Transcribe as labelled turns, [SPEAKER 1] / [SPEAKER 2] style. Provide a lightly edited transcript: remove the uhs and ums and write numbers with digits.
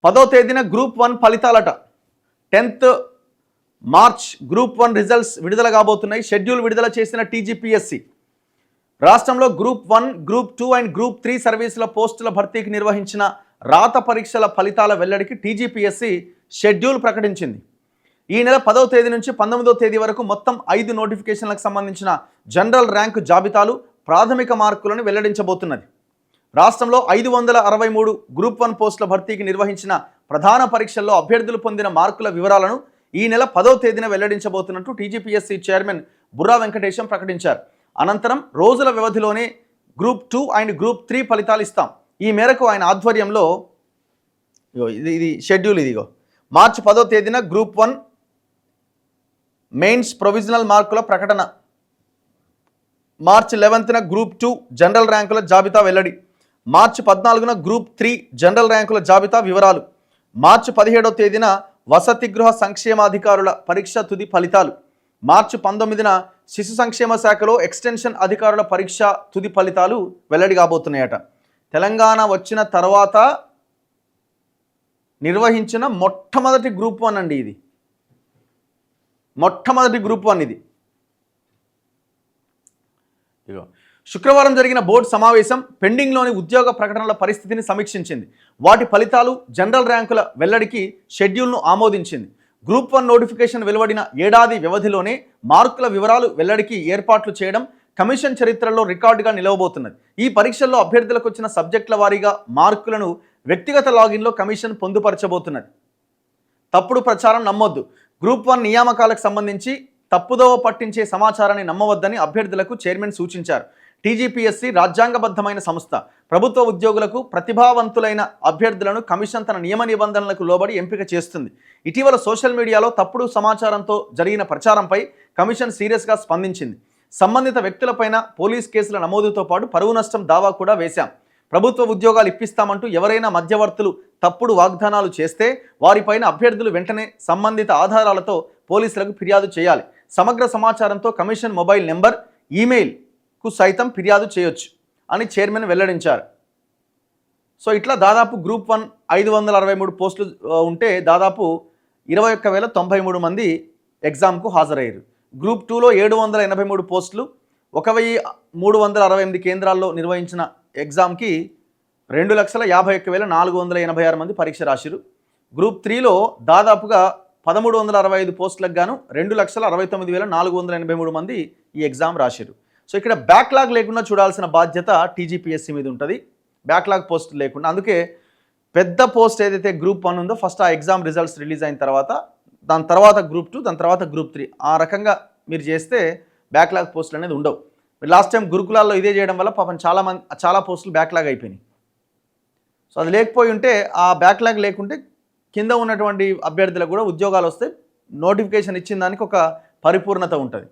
[SPEAKER 1] 10వ తేదీన group 1 ఫలితాలట. 10th March group 1 results విడుదల కాబోతున్నాయి. షెడ్యూల్ విడుదల చేసిన టీజీపీఎస్సీ రాష్ట్రంలో గ్రూప్ 1, గ్రూప్ 2 అండ్ గ్రూప్ 3 సర్వీసుల పోస్టుల భర్తీకి నిర్వహించిన రాత పరీక్షల ఫలితాల వెల్లడికి టీజీపీఎస్సీ షెడ్యూల్ ప్రకటించింది. ఈ నెల 10వ తేదీ నుంచి 19వ తేదీ వరకు మొత్తం 5 నోటిఫికేషన్లకు సంబంధించిన జనరల్ ర్యాంకు జాబితాలు, ప్రాథమిక మార్కులను వెల్లడించబోతున్నది. రాష్ట్రంలో 563 గ్రూప్ 1 పోస్టుల భర్తీకి నిర్వహించిన ప్రధాన పరీక్షల్లో అభ్యర్థులు పొందిన మార్కుల వివరాలను ఈ నెల 10వ తేదీన వెల్లడించబోతున్నట్టు టీజీపీఎస్సీ చైర్మన్ బుర్రా వెంకటేశం ప్రకటించారు. అనంతరం రోజుల వ్యవధిలోనే గ్రూప్ 2 అండ్ గ్రూప్ 3 ఫలితాలు ఇస్తాం. ఈ మేరకు ఆయన ఆధ్వర్యంలో ఇది షెడ్యూల్ ఇదిగో. మార్చి 10వ తేదీన గ్రూప్ 1 మెయిన్స్ ప్రొవిజనల్ మార్కుల ప్రకటన. మార్చి 11న గ్రూప్ 2 జనరల్ ర్యాంకుల జాబితా వెల్లడి. మార్చి 14న గ్రూప్ 3 జనరల్ ర్యాంకుల జాబితా వివరాలు. మార్చి 17వ తేదీన వసతి గృహ సంక్షేమాధికారుల పరీక్ష తుది ఫలితాలు. మార్చి 19న శిశు సంక్షేమ శాఖలో ఎక్స్టెన్షన్ అధికారుల పరీక్ష తుది ఫలితాలు వెల్లడి కాబోతున్నాయట. తెలంగాణ వచ్చిన తర్వాత నిర్వహించిన మొట్టమొదటి గ్రూప్ 1 అండి ఇది. మొట్టమొదటి గ్రూప్ 1 ఇది. ఇగో శుక్రవారం జరిగిన బోర్డు సమావేశం పెండింగ్లోని ఉద్యోగ ప్రకటనల పరిస్థితిని సమీక్షించింది. వాటి ఫలితాలు, జనరల్ ర్యాంకుల వెల్లడికి షెడ్యూల్ను ఆమోదించింది. గ్రూప్ 1 నోటిఫికేషన్ వెలువడిన ఏడాది వ్యవధిలోనే మార్కుల వివరాలు వెల్లడికి ఏర్పాట్లు చేయడం కమిషన్ చరిత్రలో రికార్డుగా నిలవబోతున్నది. ఈ పరీక్షల్లో అభ్యర్థులకు వచ్చిన సబ్జెక్టుల వారీగా మార్కులను వ్యక్తిగత లాగిన్లో కమిషన్ పొందుపరచబోతున్నది. తప్పుడు ప్రచారం నమ్మొద్దు. గ్రూప్ 1 నియామకాలకు సంబంధించి తప్పుదోవ పట్టించే సమాచారాన్ని నమ్మవద్దని అభ్యర్థులకు చైర్మన్ సూచించారు. టీజీపీఎస్సీ రాజ్యాంగబద్ధమైన సంస్థ. ప్రభుత్వ ఉద్యోగులకు ప్రతిభావంతులైన అభ్యర్థులను కమిషన్ తన నియమ నిబంధనలకు లోబడి ఎంపిక చేస్తుంది. ఇటీవల సోషల్ మీడియాలో తప్పుడు సమాచారంతో జరిగిన ప్రచారంపై కమిషన్ సీరియస్గా స్పందించింది. సంబంధిత వ్యక్తులపైన పోలీస్ కేసుల నమోదుతో పాటు పరువు నష్టం దావా కూడా వేశాం. ప్రభుత్వ ఉద్యోగాలు ఇప్పిస్తామంటూ ఎవరైనా మధ్యవర్తులు తప్పుడు వాగ్దానాలు చేస్తే వారిపైన అభ్యర్థులు వెంటనే సంబంధిత ఆధారాలతో పోలీసులకు ఫిర్యాదు చేయాలి. సమగ్ర సమాచారంతో కమిషన్ మొబైల్ నెంబర్, ఈమెయిల్కు సైతం ఫిర్యాదు చేయొచ్చు అని చైర్మన్ వెల్లడించారు. సో ఇట్లా దాదాపు గ్రూప్ 1 563 పోస్టులు ఉంటే దాదాపు 21,093 మంది ఎగ్జామ్కు హాజరయ్యారు. గ్రూప్ 2లో 783 పోస్టులు, 1,368 కేంద్రాల్లో నిర్వహించిన ఎగ్జామ్కి 2,51,486 మంది పరీక్ష రాశారు. గ్రూప్ 3లో దాదాపుగా 1,365 పోస్టులకు గాను 2,69,483 మంది ఈ ఎగ్జామ్ రాశారు. సో ఇక్కడ బ్యాక్లాగ్ లేకుండా చూడాల్సిన బాధ్యత టీజీపీఎస్సీ మీద ఉంటుంది, బ్యాక్లాగ్ పోస్ట్ లేకుండా. అందుకే పెద్ద పోస్ట్ ఏదైతే గ్రూప్ 1 ఉందో ఫస్ట్ ఆ ఎగ్జామ్ రిజల్ట్స్ రిలీజ్ అయిన తర్వాత, దాని తర్వాత గ్రూప్ 2, దాని తర్వాత గ్రూప్ 3, ఆ రకంగా మీరు చేస్తే బ్యాక్లాగ్ పోస్టులు అనేది ఉండవు. లాస్ట్ టైం గురుకులాల్లో ఇదే చేయడం వల్ల పాపం చాలా పోస్టులు బ్యాక్లాగ్ అయిపోయినాయి. సో అది లేకపోయి ఉంటే, ఆ బ్యాక్లాగ్ లేకుంటే కింద ఉన్నటువంటి అభ్యర్థులకు కూడా ఉద్యోగాలు వస్తే నోటిఫికేషన్ ఇచ్చిన దానికి ఒక పరిపూర్ణత ఉంటుంది.